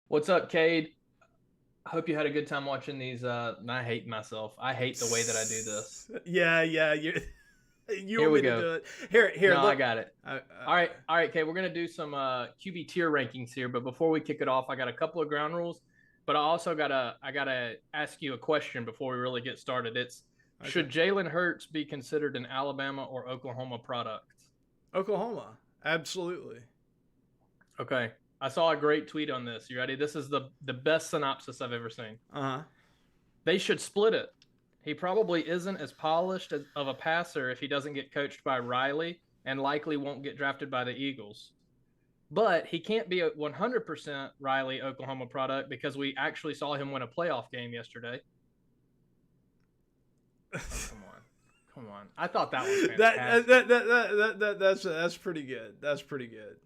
What's up, Cade? I hope you had a good time watching these. I hate myself. I hate the way that I do this. Yeah. You Here want we me to go. do it? Here. No, I Look. got it. All right, Cade. We're gonna do some QB tier rankings here, but before we kick it off, I got a couple of ground rules. But I gotta ask you a question before we really get started. It's Okay. should Jalen Hurts be considered an Alabama or Oklahoma product? Oklahoma. Absolutely. Okay. I saw a great tweet on this. You ready? This is the best synopsis I've ever seen. Uh huh. They should split it. He probably isn't as polished of a passer if he doesn't get coached by Riley and likely won't get drafted by the Eagles. But he can't be a 100% Riley Oklahoma product because we actually saw him win a playoff game yesterday. Oh, come on. Come on. I thought that was that, fantastic. that's pretty good. That's pretty good.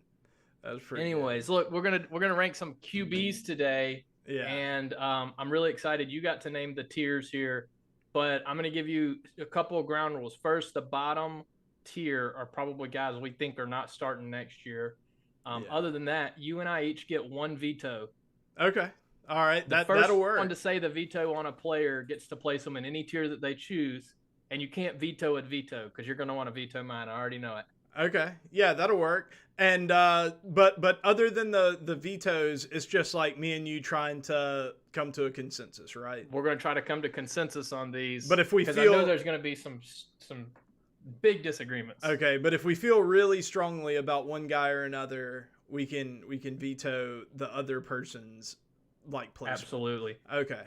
That's pretty good. Anyways, look, we're gonna rank some QBs today, Yeah. and I'm really excited. You got to name the tiers here, but I'm gonna give you a couple of ground rules. First, the bottom tier are probably guys we think are not starting next year. Yeah. Other than that, you and I each get one veto. Okay. All right. The That'll first one work. to say the veto on a player gets to place them in any tier that they choose, and you can't veto a veto because you're gonna want to veto mine. I already know it. Okay. Yeah, that'll work. And but other than the vetoes, it's just like me and you trying to come to a consensus, right? We're going to try to come to consensus on these But if we because I know feel there's going to be some big disagreements. Okay, but if we feel really strongly about one guy or another, we can veto the other person's like placement. Absolutely. Okay.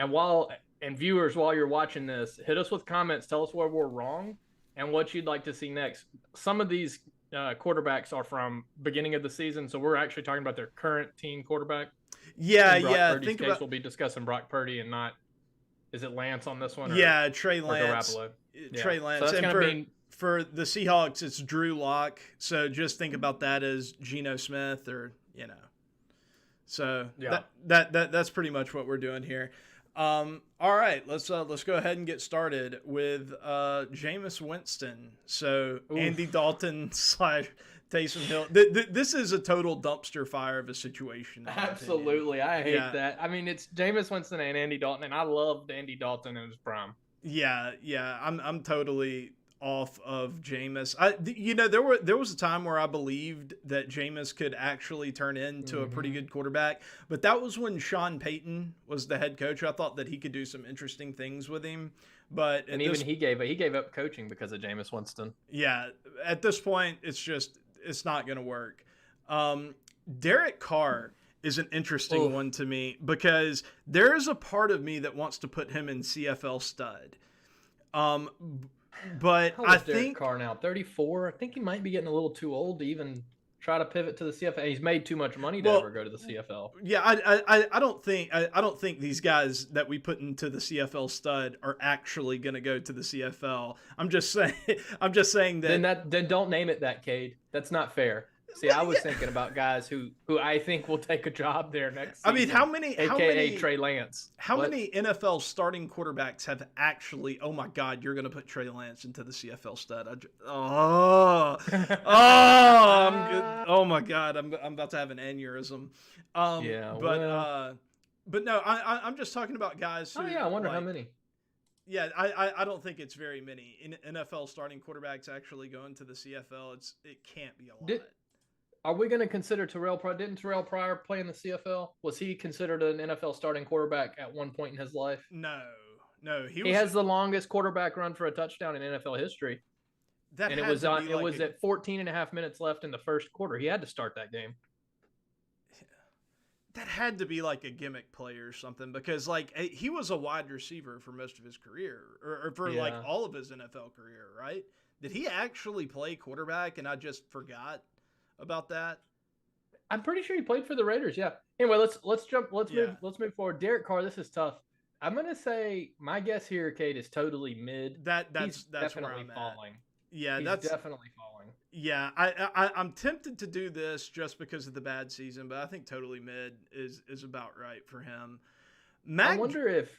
And viewers, while you're watching this, hit us with comments. Tell us where we're wrong and what you'd like to see next. Some of these quarterbacks are from beginning of the season, so we're actually talking about their current team quarterback. Yeah, In Brock yeah. Purdy's Think case, about we'll be discussing Brock Purdy and not is it Lance on this one yeah, Trey or Lance. Garoppolo? Yeah. Trey So Lance. that's And going to be for the Seahawks, it's Drew Lock. So just think about that as Geno Smith or, you know. So yeah. that's pretty much what we're doing here. All right, let's go ahead and get started with Jameis Winston. So Oof. Andy Dalton slash Taysom Hill. This is a total dumpster fire of a situation. Absolutely. I hate Yeah. that. I mean, it's Jameis Winston and Andy Dalton, and I loved Andy Dalton in his prime. Yeah. I'm totally off of Jameis. There was a time where I believed that Jameis could actually turn into a pretty good quarterback, but that was when Sean Payton was the head coach. I thought that he could do some interesting things with him, but And even he gave up coaching because of Jameis Winston. yeah, at this point, it's not going to work. Derek Carr is an interesting one to me because there is a part of me that wants to put him in CFL stud. But How old I is Derek think Carr now? 34. I think he might be getting a little too old to even try to pivot to the CFL. He's made too much money to ever go to the CFL. yeah, I don't think these guys that we put into the CFL stud are actually going to go to the CFL. I'm just saying that Then don't name it that, Cade. That's not fair. See, I was thinking about guys who I think will take a job there next season. I mean, AKA Trey Lance. How many NFL starting quarterbacks have actually? Oh my God, you're going to put Trey Lance into the CFL stud? I'm good. Oh my God, I'm about to have an aneurysm. Yeah, but no, I'm just talking about guys. Who, oh yeah, I wonder how many. Yeah, I don't think it's very many. NFL starting quarterbacks actually going to the CFL, it can't be a lot. Are we going to consider Terrell Pryor? Didn't Terrell Pryor play in the CFL? Was he considered an NFL starting quarterback at one point in his life? No. He has the longest quarterback run for a touchdown in NFL history. And it was at 14 and a half minutes left in the first quarter. He had to start that game. That had to be like a gimmick play or something because like he was a wide receiver for most of his career or for like all of his NFL career, right? Did he actually play quarterback and I just forgot about that? I'm pretty sure he played for the Raiders. Yeah. Anyway, let's move forward. Derek Carr, this is tough. I'm gonna say my guess here, Kate, is totally mid. That's definitely where I'm falling. At. Yeah, he's that's definitely falling. Yeah, I'm tempted to do this just because of the bad season, but I think totally mid is about right for him. I wonder if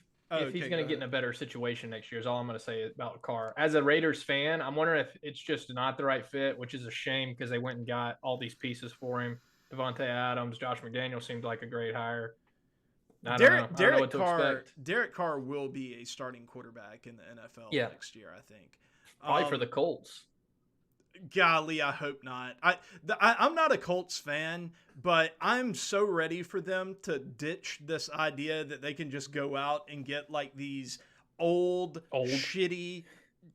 he's going to get in a better situation next year is all I'm going to say about Carr. As a Raiders fan, I'm wondering if it's just not the right fit, which is a shame because they went and got all these pieces for him. Devontae Adams, Josh McDaniel seemed like a great hire. I don't know. I don't know what to expect. Derek Carr will be a starting quarterback in the NFL Yeah. next year, I think. Probably for the Colts. Golly, I hope not. I'm not a Colts fan, but I'm so ready for them to ditch this idea that they can just go out and get like these old. shitty,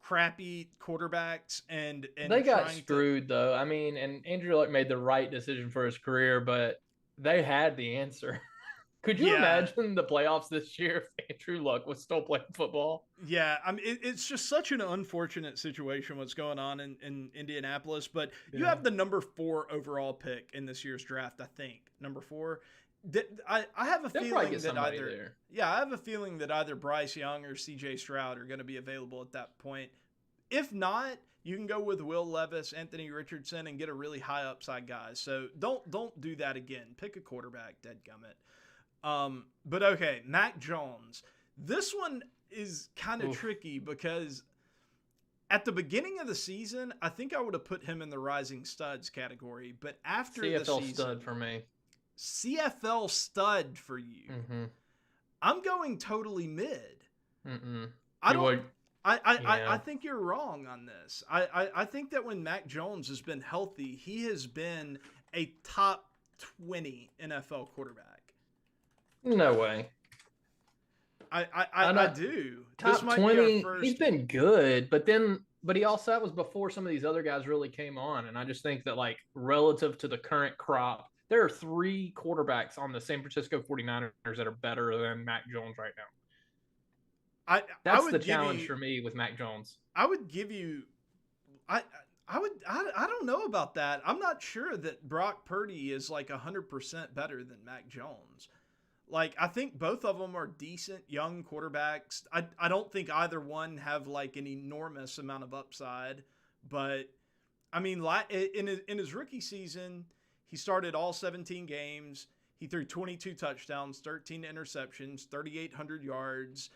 crappy quarterbacks and they got screwed though. I mean, and Andrew Luck made the right decision for his career, but they had the answer. Could you imagine the playoffs this year if Andrew Luck was still playing football? Yeah, I mean, it's just such an unfortunate situation what's going on in Indianapolis. But you have the number 4 overall pick in this year's draft, I think. Number 4. I have a feeling that I have a feeling that either Bryce Young or C.J. Stroud are going to be available at that point. If not, you can go with Will Levis, Anthony Richardson, and get a really high upside guy. So don't do that again. Pick a quarterback, dadgummit. But okay, Mac Jones. This one is kind of tricky because at the beginning of the season, I think I would have put him in the rising studs category. But after the season, CFL stud for me. CFL stud for you. Mm-hmm. I'm going totally mid. Mm-mm. I think you're wrong on this. I think that when Mac Jones has been healthy, he has been a top 20 NFL quarterback. No way. I do. Top 20. He's been good, but he also, that was before some of these other guys really came on, and I just think that like relative to the current crop, there are 3 quarterbacks on the San Francisco 49ers that are better than Mac Jones right now. That's the challenge for me with Mac Jones. I would give you I don't know about that. I'm not sure that Brock Purdy is like 100% better than Mac Jones. Like, I think both of them are decent young quarterbacks. I don't think either one have like an enormous amount of upside, but I mean, in his rookie season, he started all 17 games. He threw 22 touchdowns, 13 interceptions, 3,800 yards,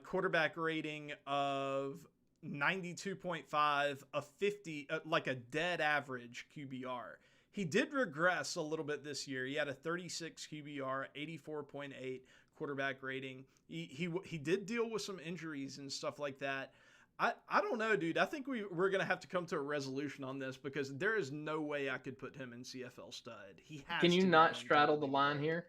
quarterback rating of 92.5, a 50, like a dead average QBR. He did regress a little bit this year. He had a 36 QBR, 84.8 quarterback rating. He did deal with some injuries and stuff like that. I don't know, dude. I think we're going to have to come to a resolution on this because there is no way I could put him in CFL stud. He has. Can you not straddle the line here?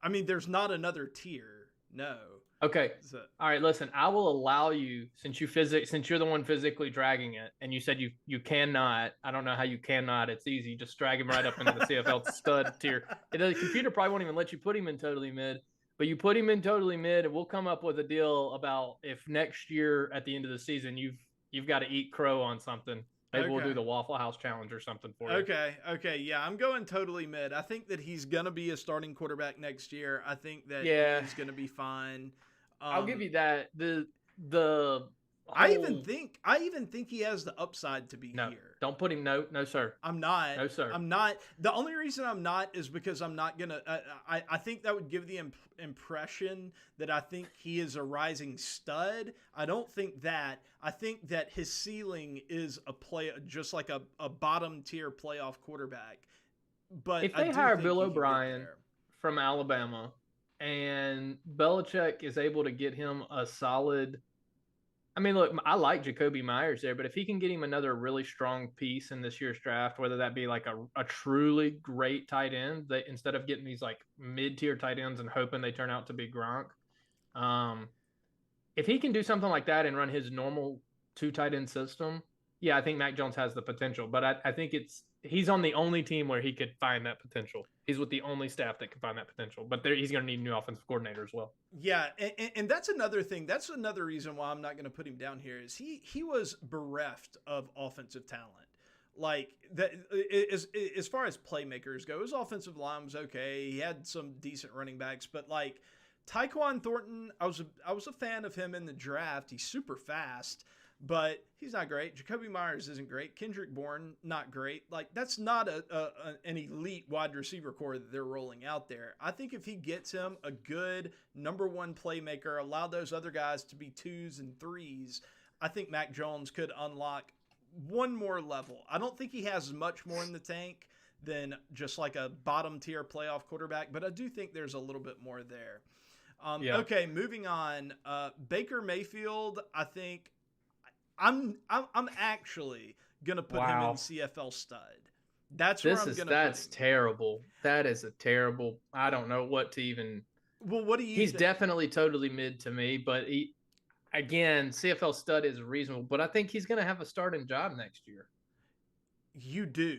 I mean, there's not another tier. No. Okay. All right. Listen, I will allow you since you're the one physically dragging it, and you said you cannot. I don't know how you cannot. It's easy. Just drag him right up into the CFL stud tier. The computer probably won't even let you put him in totally mid, but you put him in totally mid, and we'll come up with a deal about if next year at the end of the season you've got to eat crow on something. Maybe we'll do the Waffle House challenge or something for you. Okay. Yeah, I'm going totally mid. I think that he's gonna be a starting quarterback next year. I think that he's gonna be fine. I'll give you that. I even think he has the upside to be here. Don't put him. No, sir. I'm not. No, sir. I'm not. The only reason I'm not is because I'm not gonna. I think that would give the impression that I think he is a rising stud. I don't think that. I think that his ceiling is just like a bottom tier playoff quarterback. But if they hire Bill O'Brien from Alabama, and Belichick is able to get him a solid. I mean, look, I like Jacoby Myers there, but if he can get him another really strong piece in this year's draft, whether that be like a truly great tight end, that instead of getting these like mid-tier tight ends and hoping they turn out to be Gronk, if he can do something like that and run his normal 2 tight end system, yeah, I think Mac Jones has the potential. But I think he's on the only team where he could find that potential. He's with the only staff that can find that potential. But he's going to need a new offensive coordinator as well. Yeah, and that's another thing. That's another reason why I'm not going to put him down here is he was bereft of offensive talent. Like that, as far as playmakers go, his offensive line was okay. He had some decent running backs, but like Tyquan Thornton, I was a fan of him in the draft. He's super fast. But he's not great. Jacoby Myers isn't great. Kendrick Bourne, not great. Like, that's not an elite wide receiver core that they're rolling out there. I think if he gets him a good number 1 playmaker, allow those other guys to be 2s and 3s, I think Mac Jones could unlock one more level. I don't think he has much more in the tank than just like a bottom tier playoff quarterback, but I do think there's a little bit more there. Yeah. Okay, moving on. Baker Mayfield, I think I'm actually gonna put him in CFL stud. That's where I'm gonna. That's terrible. That is a terrible. I don't know what to even. Well, what do you? He's definitely totally mid to me, but again, CFL stud is reasonable. But I think he's going to have a starting job next year. You do.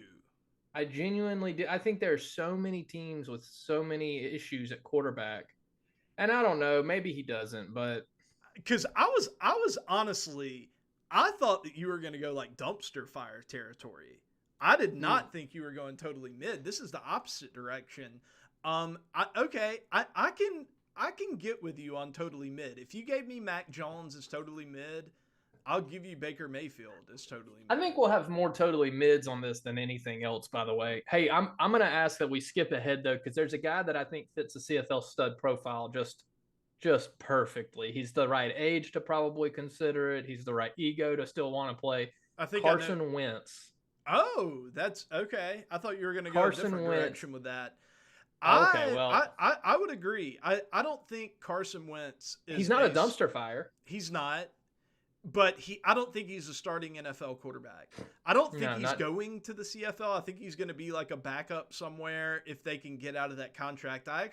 I genuinely do. I think there are so many teams with so many issues at quarterback, and I don't know. Maybe he doesn't, but because I was honestly, I thought that you were going to go like dumpster fire territory. I did not think you were going totally mid. This is the opposite direction. I can get with you on totally mid. If you gave me Mac Jones as totally mid, I'll give you Baker Mayfield as totally mid. I think we'll have more totally mids on this than anything else, by the way. Hey, I'm going to ask that we skip ahead, though, because there's a guy that I think fits the CFL stud profile just perfectly. He's the right age to probably consider it. He's the right ego to still want to play. I think Carson Wentz. Oh, that's okay. I thought you were going to go a different direction with that. Okay, well, I would agree. I don't think Carson Wentz is. He's not a dumpster fire. He's not, but I don't think he's a starting NFL quarterback. I don't think he's going to the CFL. I think he's going to be like a backup somewhere if they can get out of that contract. I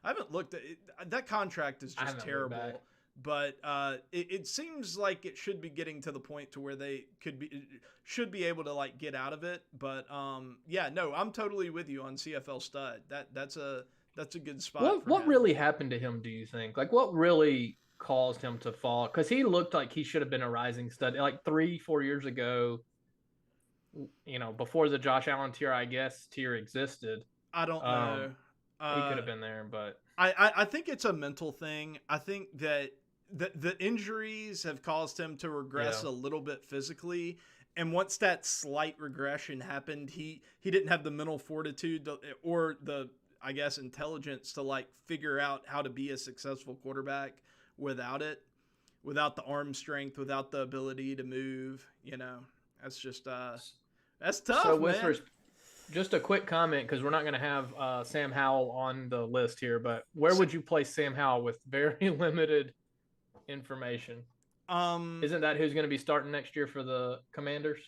haven't looked at it. That contract is just terrible. But it seems like it should be getting to the point to where they should be able to like get out of it. But yeah, no, I'm totally with you on CFL stud. That's a good spot. What really happened to him? Do you think? Like, what really caused him to fall? Because he looked like he should have been a rising stud like 3-4 years ago. You know, before the Josh Allen tier existed. I don't know. He could have been there, but I think it's a mental thing. I think that the injuries have caused him to regress a little bit physically. And once that slight regression happened, he didn't have the mental fortitude or the, I guess, intelligence to like figure out how to be a successful quarterback without it, without the arm strength, without the ability to move. You know, that's just that's tough. So man. Just a quick comment, because we're not going to have Sam Howell on the list here, but where would you place Sam Howell with very limited information? Isn't that who's going to be starting next year for the Commanders?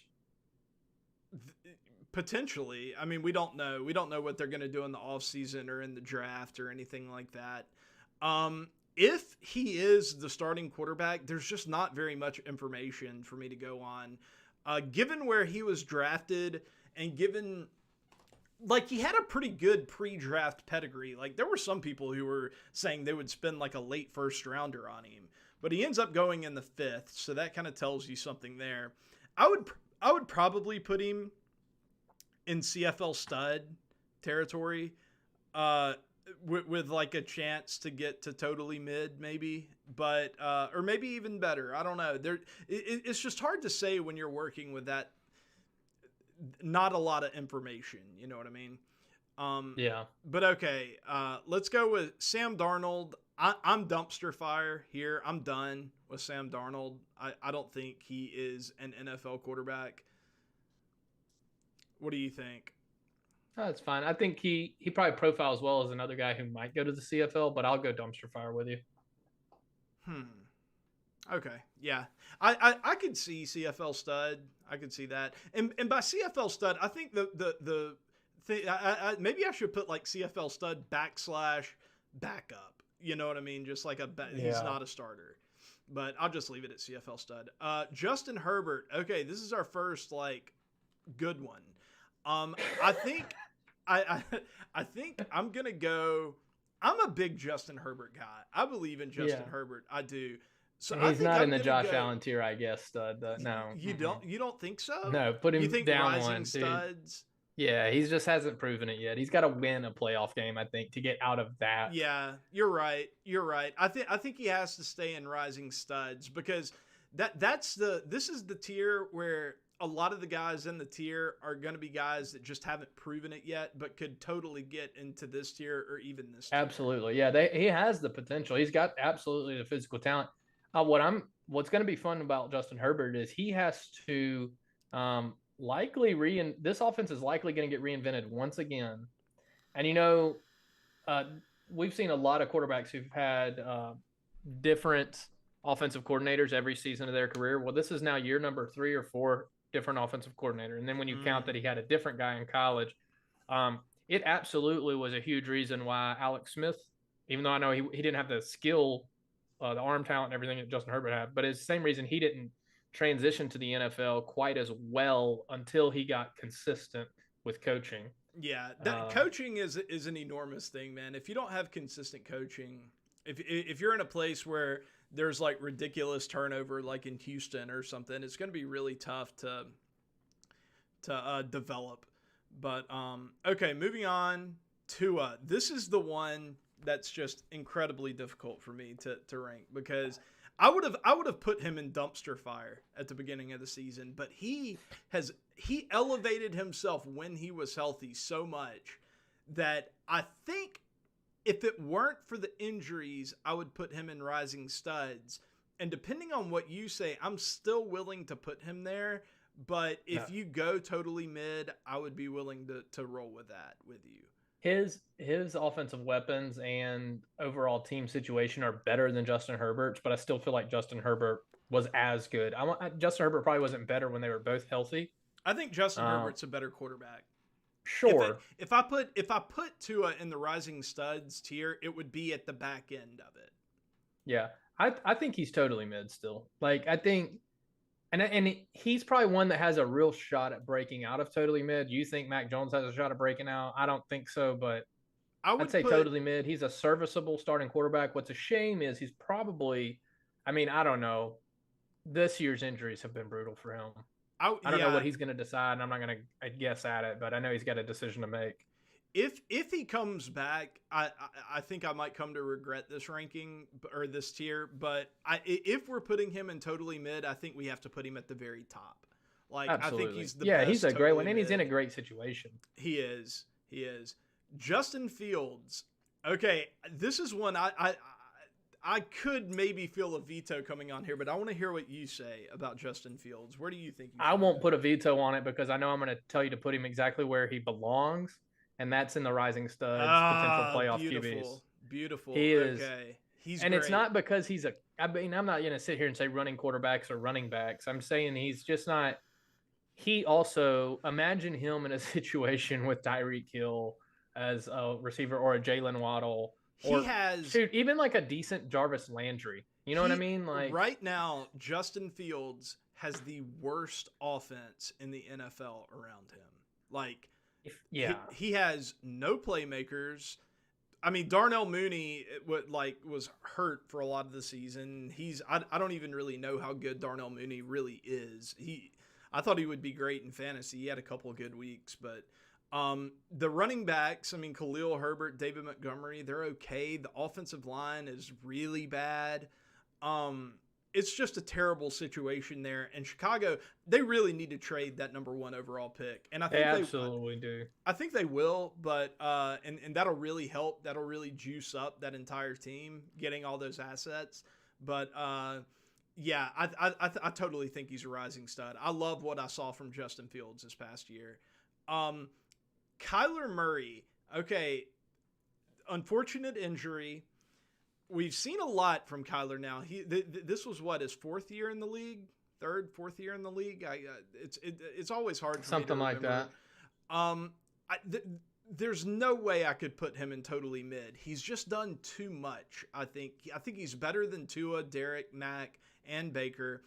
Potentially. I mean, we don't know. We don't know what they're going to do in the offseason or in the draft or anything like that. If he is the starting quarterback, there's just not very much information for me to go on. Given where he was drafted and given... Like, he had a pretty good pre-draft pedigree. Like, there were some people who were saying they would spend, like, a late first-rounder on him. But he ends up going in the 5th, so that kind of tells you something there. I would probably put him in CFL stud territory with, like, a chance to get to totally mid, maybe. But, or maybe even better. I don't know. It's just hard to say when you're working with that. Not a lot of information, you know what I mean? Yeah. But okay, let's go with Sam Darnold. I'm dumpster fire here. I'm done with Sam Darnold. I don't think he is an NFL quarterback. What do you think? Oh, that's fine. I think he probably profiles well as another guy who might go to the CFL, but I'll go dumpster fire with you. Okay, yeah. I could see CFL stud. I could see that. And by CFL stud, I think the thing, maybe I should put like CFL stud / backup. You know what I mean? Just like he's not a starter. But I'll just leave it at CFL stud. Justin Herbert. Okay, this is our first like good one. I think I think I'm going to go. I'm a big Justin Herbert guy. I believe in Justin Herbert. I do. So he's not in the Josh Allen tier, I guess. Stud. No, you don't think so? No, put him you think down rising one. Studs? Dude. Yeah, he just hasn't proven it yet. He's got to win a playoff game, I think, to get out of that. Yeah, you're right. You're right. I think he has to stay in rising studs because this is the tier where a lot of the guys in the tier are going to be guys that just haven't proven it yet, but could totally get into this tier or even this tier. Absolutely. Yeah, he has the potential. He's got absolutely the physical talent. What's going to be fun about Justin Herbert is he has to this offense is likely going to get reinvented once again. And uh, we've seen a lot of quarterbacks who've had different offensive coordinators every season of their career. Well, this is now year number 3 or 4 different offensive coordinator, and then when you count that he had a different guy in college, it absolutely was a huge reason why Alex Smith, even though I know he didn't have the skill, the arm talent, and everything that Justin Herbert had, but it's the same reason he didn't transition to the NFL quite as well until he got consistent with coaching. Yeah, that coaching is an enormous thing, man. If you don't have consistent coaching, if you're in a place where there's like ridiculous turnover, like in Houston or something, it's going to be really tough to develop. But okay, moving on. Tua. This is the one that's just incredibly difficult for me to rank, because I would have put him in dumpster fire at the beginning of the season, but he elevated himself when he was healthy so much that I think if it weren't for the injuries, I would put him in rising studs. And depending on what you say, I'm still willing to put him there. But if you go totally mid, I would be willing to roll with that with you. His offensive weapons and overall team situation are better than Justin Herbert's, but I still feel like Justin Herbert was as good. Justin Herbert probably wasn't better when they were both healthy. I think Justin Herbert's a better quarterback. Sure. If I put Tua in the rising studs tier, it would be at the back end of it. Yeah, I think he's totally mid still. Like I think, and he's probably one that has a real shot at breaking out of totally mid. You think Mac Jones has a shot at breaking out? I don't think so, but I'd say totally mid. He's a serviceable starting quarterback. What's a shame is he's probably, I mean, I don't know. This year's injuries have been brutal for him. I don't know what he's going to decide, and I'm not going to guess at it, but I know he's got a decision to make. If he comes back, I think I might come to regret this ranking or this tier. But if we're putting him in totally mid, I think we have to put him at the very top. Like Absolutely. I think he's the best. He's a great one, and mid. He's in a great situation. He is. Justin Fields. Okay, this is one I could maybe feel a veto coming on here, but I want to hear what you say about Justin Fields. Where do you think? I won't put a veto on it because I know I'm going to tell you to put him exactly where he belongs, and that's in the rising studs, potential playoff QBs. Beautiful. He is. Okay. And great. It's not because he's I mean, I'm not going to sit here and say running quarterbacks or running backs. I'm saying he's just not. He also, imagine him in a situation with Tyreek Hill as a receiver or a Jalen Waddle. Even like a decent Jarvis Landry. You know what I mean? Like right now, Justin Fields has the worst offense in the NFL around him. Like, he has no playmakers. I mean, Darnell Mooney was hurt for a lot of the season. I don't even really know how good Darnell Mooney really is. I thought he would be great in fantasy. He had a couple of good weeks, but the running backs, I mean, Khalil Herbert, David Montgomery, they're okay. The offensive line is really bad. It's just a terrible situation there. And Chicago, they really need to trade that number 1 overall pick. And I think they absolutely do. I think they will, but and that'll really help. That'll really juice up that entire team, getting all those assets. But yeah, I totally think he's a rising stud. I love what I saw from Justin Fields this past year. Kyler Murray, okay, unfortunate injury. We've seen a lot from Kyler now. This was his 4th year in the league, 3rd, 4th year in the league. It's always hard for something me to like remember. that. There's no way I could put him in totally mid. He's just done too much. I think he's better than Tua, Derek, Mac, and Baker,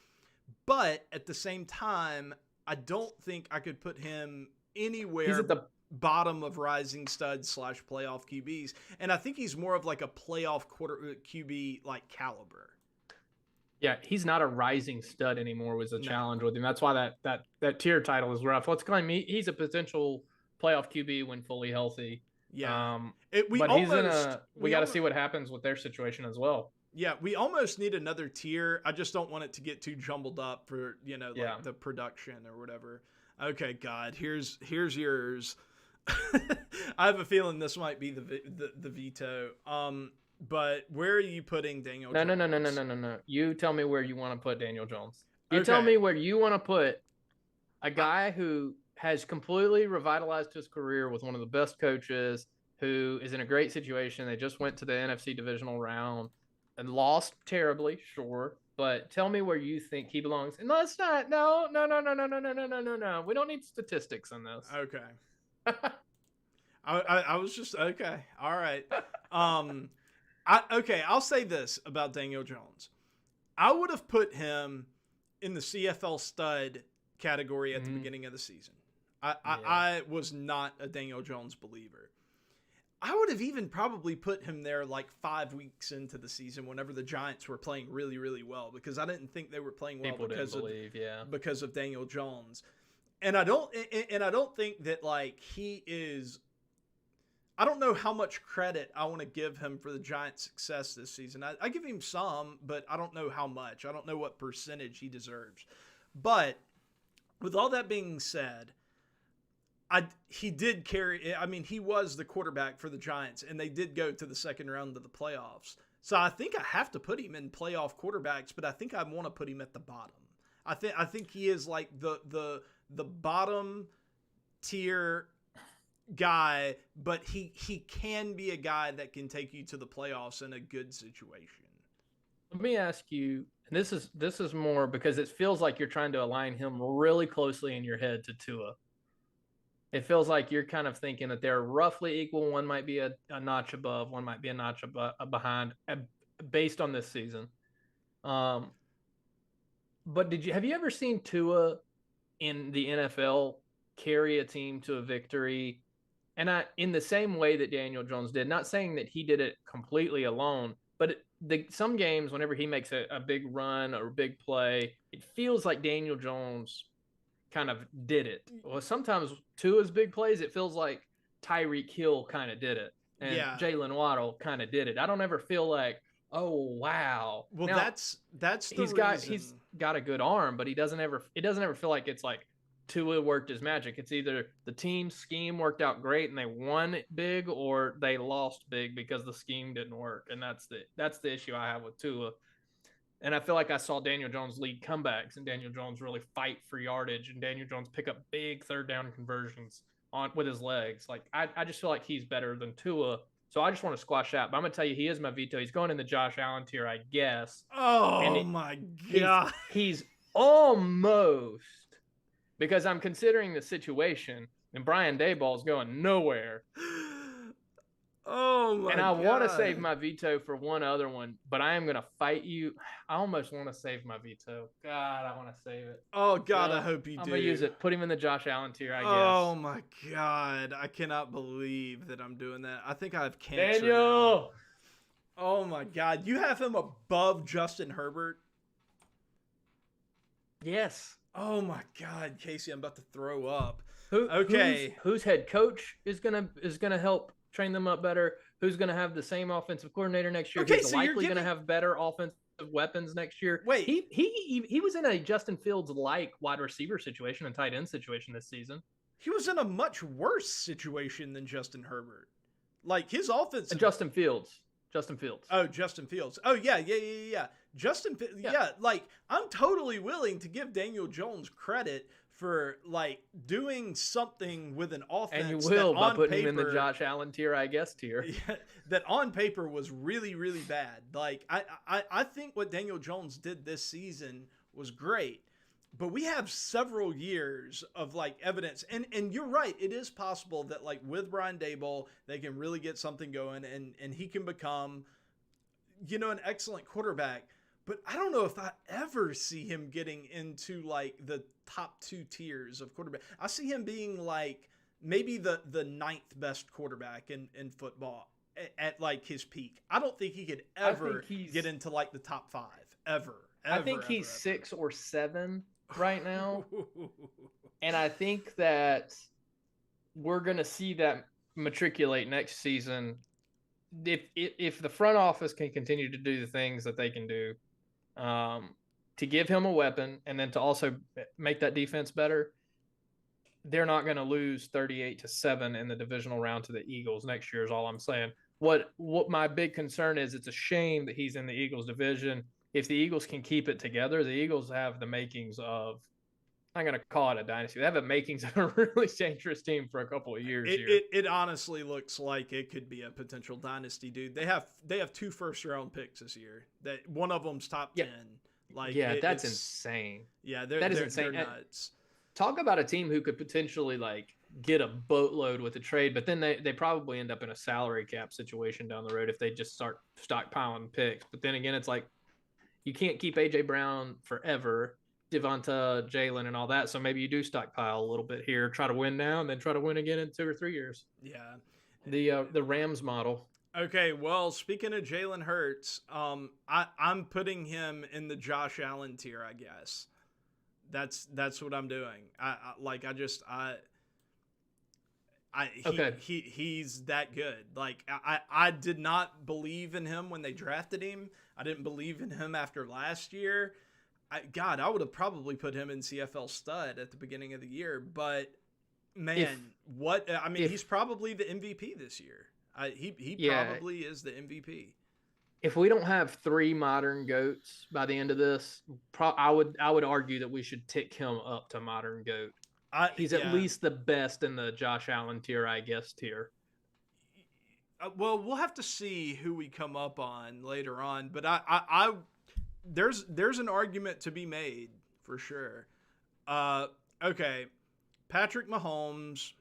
but at the same time, I don't think I could put him anywhere. He's at the bottom of rising studs / playoff QBs, and I think he's more of like a playoff quarter QB like caliber. Yeah, he's not a rising stud anymore. Was a challenge with him. That's why that tier title is rough. Let's claim he's a potential playoff QB when fully healthy. Yeah, we got to see what happens with their situation as well. Yeah, we almost need another tier. I just don't want it to get too jumbled up for the production or whatever. Okay, God, here's yours. I have a feeling this might be the veto. But where are you putting Daniel Jones? No. You tell me where you want to put Daniel Jones. You tell me where you want to put A guy who has completely revitalized his career with one of the best coaches, who is in a great situation. They just went to the NFC divisional round and lost terribly, sure. But tell me where you think he belongs. And let's not. No, no, no, no, no, no, no, no, no, no, no. We don't need statistics on this. Okay. I was just okay. All right. Okay. I'll say this about Daniel Jones. I would have put him in the CFL stud category at the beginning of the season. I was not a Daniel Jones believer. I would have even probably put him there like 5 weeks into the season whenever the Giants were playing really, really well, because I didn't think they were playing well because of Daniel Jones. And I don't think that like he is. I don't know how much credit I want to give him for the Giants' success this season. I give him some, but I don't know how much. I don't know what percentage he deserves. But with all that being said, he did carry. I mean, he was the quarterback for the Giants, and they did go to the second round of the playoffs. So I think I have to put him in playoff quarterbacks, but I think I want to put him at the bottom. I think he is like the bottom tier guy, but he can be a guy that can take you to the playoffs in a good situation. Let me ask you, and this is more because it feels like you're trying to align him really closely in your head to Tua. It feels like you're kind of thinking that they're roughly equal. One might be a notch above, one might be a notch behind, based on this season. But have you ever seen Tua in the NFL carry a team to a victory? And in the same way that Daniel Jones did, not saying that he did it completely alone, but some games, whenever he makes a big run or a big play, it feels like Daniel Jones kind of did it. Well, sometimes Tua's big plays, it feels like Tyreek Hill kind of did it, and Jalen Waddle kind of did it. I don't ever feel like, oh wow. Well, now, that's the reason. He's got a good arm, but it doesn't ever feel like it's like Tua worked his magic. It's either the team scheme worked out great and they won big, or they lost big because the scheme didn't work. And that's the issue I have with Tua. And I feel like I saw Daniel Jones lead comebacks, and Daniel Jones really fight for yardage, and Daniel Jones pick up big third down conversions with his legs. Like I just feel like he's better than Tua. So I just want to squash that. But I'm gonna tell you, he is my veto. He's going in the Josh Allen tier, I guess. Oh my god. He's almost, because I'm considering the situation, and Brian Daboll's going nowhere. Oh my god. And I want to save my veto for one other one, but I am going to fight you. I almost want to save my veto. God, I want to save it. Oh god, I hope you do. I'm going to use it. Put him in the Josh Allen tier, I guess. Oh my god. I cannot believe that I'm doing that. I think I have cancer. Daniel! Now. Oh my god. You have him above Justin Herbert? Yes. Oh my god, Casey, I'm about to throw up. Whose head coach is gonna help train them up better? Who's gonna have the same offensive coordinator next year? Who's likely gonna have better offensive weapons next year? Wait, he was in a Justin Fields like wide receiver situation and tight end situation this season. He was in a much worse situation than Justin Herbert. Like his offense. Justin Fields. Oh, Justin Fields. Oh yeah. Yeah, like I'm totally willing to give Daniel Jones credit for like doing something with an offense, and you will by putting him in the Josh Allen tier, I guess tier. Yeah, that on paper was really, really bad. Like I think what Daniel Jones did this season was great, but we have several years of like evidence, and you're right, it is possible that like with Brian Daboll they can really get something going, and he can become, you know, an excellent quarterback. But I don't know if I ever see him getting into like the top 2 tiers of quarterback. I see him being like maybe the 9th best quarterback in football at like his peak. I don't think he could ever get into like the top 5 ever. I think he's 6 or 7 right now. And I think that we're going to see that matriculate next season. If the front office can continue to do the things that they can do, to give him a weapon and then to also make that defense better, they're not going to lose 38-7 in the divisional round to the Eagles next year is all I'm saying. What my big concern is, it's a shame that he's in the Eagles division. If the Eagles can keep it together, the Eagles have the makings of I'm gonna call it a dynasty. They have the makings of a really dangerous team for a couple of years here. It honestly looks like it could be a potential dynasty, dude. They have 2 first-round picks this year. That one of them's top 10. Like, that's insane. Yeah, that is insane. They're nuts. Talk about a team who could potentially like get a boatload with a trade, but then they probably end up in a salary cap situation down the road if they just start stockpiling picks. But then again, it's like you can't keep AJ Brown forever, Devonta, Jalen, and all that. So maybe you do stockpile a little bit here, try to win now, and then try to win again in 2 or 3 years. Yeah. The Rams model. Okay, well, speaking of Jalen Hurts, I'm putting him in the Josh Allen tier, I guess. That's what I'm doing. He's that good. Like, I did not believe in him when they drafted him. I didn't believe in him after last year. I would have probably put him in CFL stud at the beginning of the year, but man, he's probably the MVP this year. He probably is the MVP. If we don't have 3 modern GOATs by the end of this, I would argue that we should tick him up to modern GOAT. He's at least the best in the Josh Allen tier, I guess, tier. Well, we'll have to see who we come up on later on, but there's an argument to be made for sure. Okay, Patrick Mahomes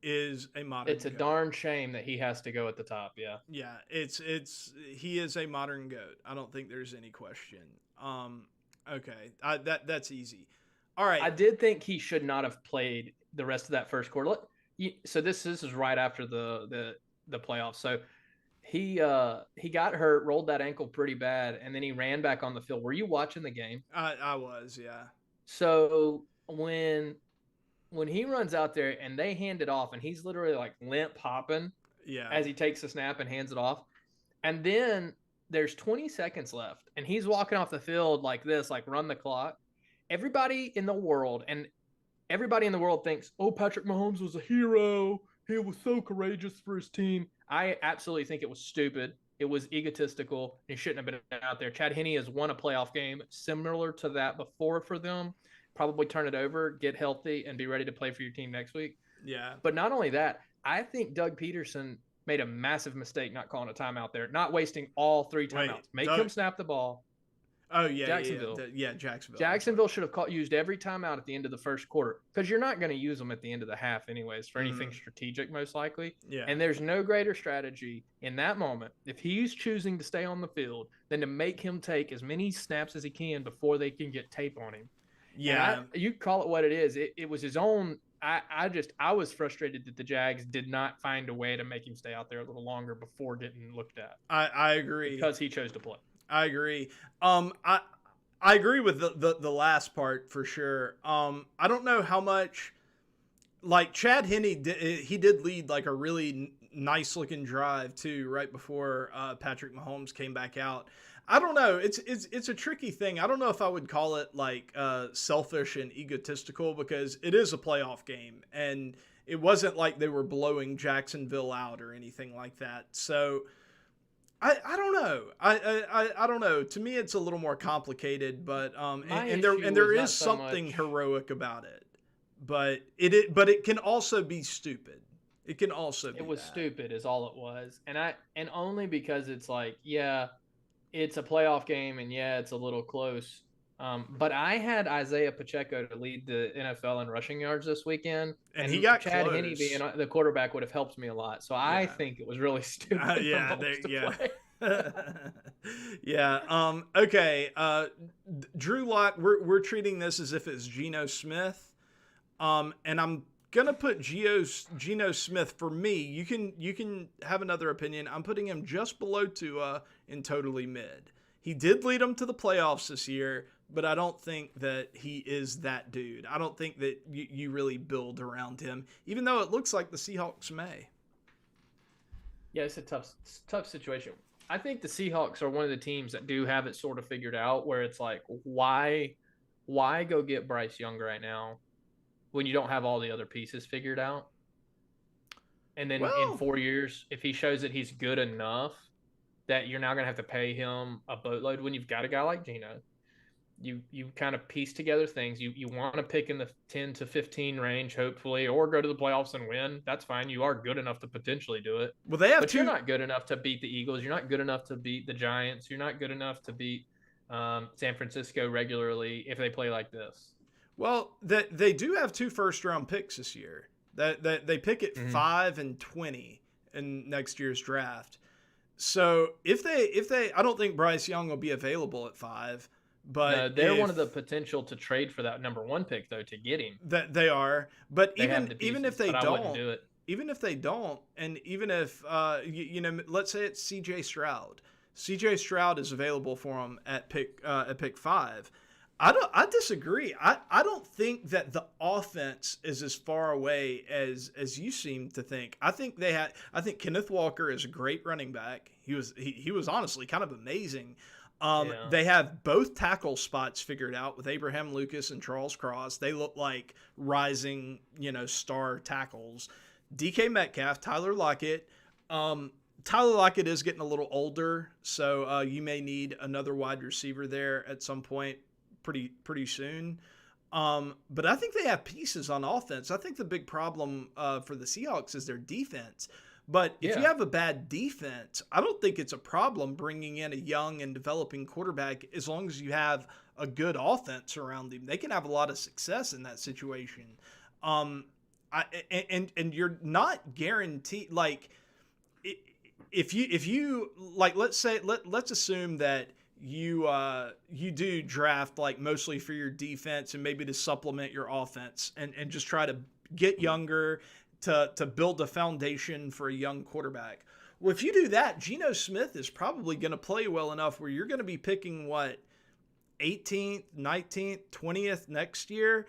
is a modern. It's a darn shame that he has to go at the top. Yeah. Yeah, he is a modern GOAT. I don't think there's any question. Okay, that's easy. All right. I did think he should not have played the rest of that first quarter. So this is right after the playoffs. So he got hurt, rolled that ankle pretty bad, and then he ran back on the field. Were you watching the game? I was, yeah. So when he runs out there and they hand it off, and he's literally like limp hopping, as he takes the snap and hands it off, and then there's 20 seconds left, and he's walking off the field like this, like run the clock. Everybody in the world thinks, oh, Patrick Mahomes was a hero. He was so courageous for his team. I absolutely think it was stupid. It was egotistical. He shouldn't have been out there. Chad Henne has won a playoff game similar to that before for them. Probably turn it over, get healthy, and be ready to play for your team next week. Yeah. But not only that, I think Doug Peterson made a massive mistake not calling a timeout there, not wasting all 3 timeouts. Make him snap the ball. Oh, yeah, Jacksonville. Jacksonville. Jacksonville should have used every timeout at the end of the first quarter because you're not going to use them at the end of the half anyways for anything strategic, most likely. Yeah. And there's no greater strategy in that moment, if he's choosing to stay on the field, than to make him take as many snaps as he can before they can get tape on him. Yeah. You call it what it is. It was his own. I was frustrated that the Jags did not find a way to make him stay out there a little longer before getting looked at. I agree. Because he chose to play. I agree. I agree with the last part for sure. I don't know how much, like Chad Henne he did lead like a really nice looking drive too right before Patrick Mahomes came back out. I don't know. It's a tricky thing. I don't know if I would call it like selfish and egotistical because it is a playoff game and it wasn't like they were blowing Jacksonville out or anything like that. So I don't know. I don't know. To me, it's a little more complicated, but and there is something heroic about it, but it can also be stupid. It can also be. It was stupid, is all it was, and only because it's like, yeah, it's a playoff game, and yeah, it's a little close. But I had Isaiah Pacheco to lead the NFL in rushing yards this weekend, and he got Chad close. Henne being the quarterback would have helped me a lot. So I think it was really stupid. Yeah. Okay. Drew Lock. We're treating this as if it's Geno Smith. And I'm gonna put Geno Smith for me. You can have another opinion. I'm putting him just below Tua in totally mid. He did lead them to the playoffs this year, but I don't think that he is that dude. I don't think that you really build around him, even though it looks like the Seahawks may. Yeah, it's a tough situation. I think the Seahawks are one of the teams that do have it sort of figured out, where it's like, why go get Bryce Young right now when you don't have all the other pieces figured out? And then in 4 years, if he shows that he's good enough, that you're now going to have to pay him a boatload when you've got a guy like Geno. you kind of piece together things. You want to pick in the 10 to 15 range, hopefully, or go to the playoffs and win. That's fine. You are good enough to potentially do it. Well, they have But you're two. not good enough to beat the Eagles. You're not good enough to beat the Giants. You're not good enough to beat San Francisco regularly if they play like this. Well, that they do have two first round picks this year. That they pick at 5 and 20 in next year's draft. So if they, I don't think Bryce Young will be available at 5, but they're one of the potential to trade for that number 1 pick though to get him. That they are, but they even if they don't do it. Even if they don't, and even if let's say it's C.J. Stroud. C.J. Stroud is available for them at pick 5. I disagree. I don't think that the offense is as far away as you seem to think. I think Kenneth Walker is a great running back. He was honestly kind of amazing. They have both tackle spots figured out with Abraham Lucas and Charles Cross. They look like rising, star tackles. DK Metcalf, Tyler Lockett. Tyler Lockett is getting a little older, so you may need another wide receiver there at some point pretty soon. But I think they have pieces on offense. I think the big problem for the Seahawks is their defense. But if you have a bad defense, I don't think it's a problem bringing in a young and developing quarterback as long as you have a good offense around him. They can have a lot of success in that situation. And you're not guaranteed, like, if you like, let's assume that you do draft like mostly for your defense and maybe to supplement your offense and just try to get younger to build a foundation for a young quarterback. Well, if you do that, Geno Smith is probably going to play well enough where you're going to be picking 18th, 19th, 20th next year.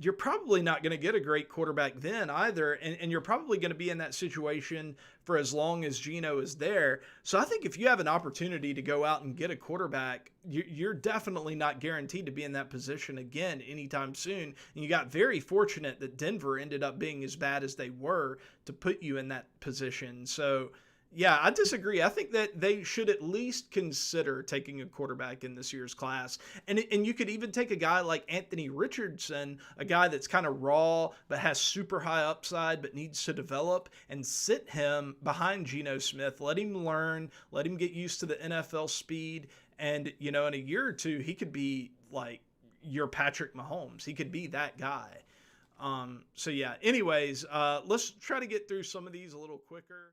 You're probably not going to get a great quarterback then either. And you're probably going to be in that situation for as long as Geno is there. So I think if you have an opportunity to go out and get a quarterback, you're definitely not guaranteed to be in that position again anytime soon. And you got very fortunate that Denver ended up being as bad as they were to put you in that position. So yeah, I disagree. I think that they should at least consider taking a quarterback in this year's class. And you could even take a guy like Anthony Richardson, a guy that's kind of raw but has super high upside but needs to develop, and sit him behind Geno Smith. Let him learn, let him get used to the NFL speed. And, in a year or two, he could be like your Patrick Mahomes. He could be that guy. So yeah, anyways, let's try to get through some of these a little quicker.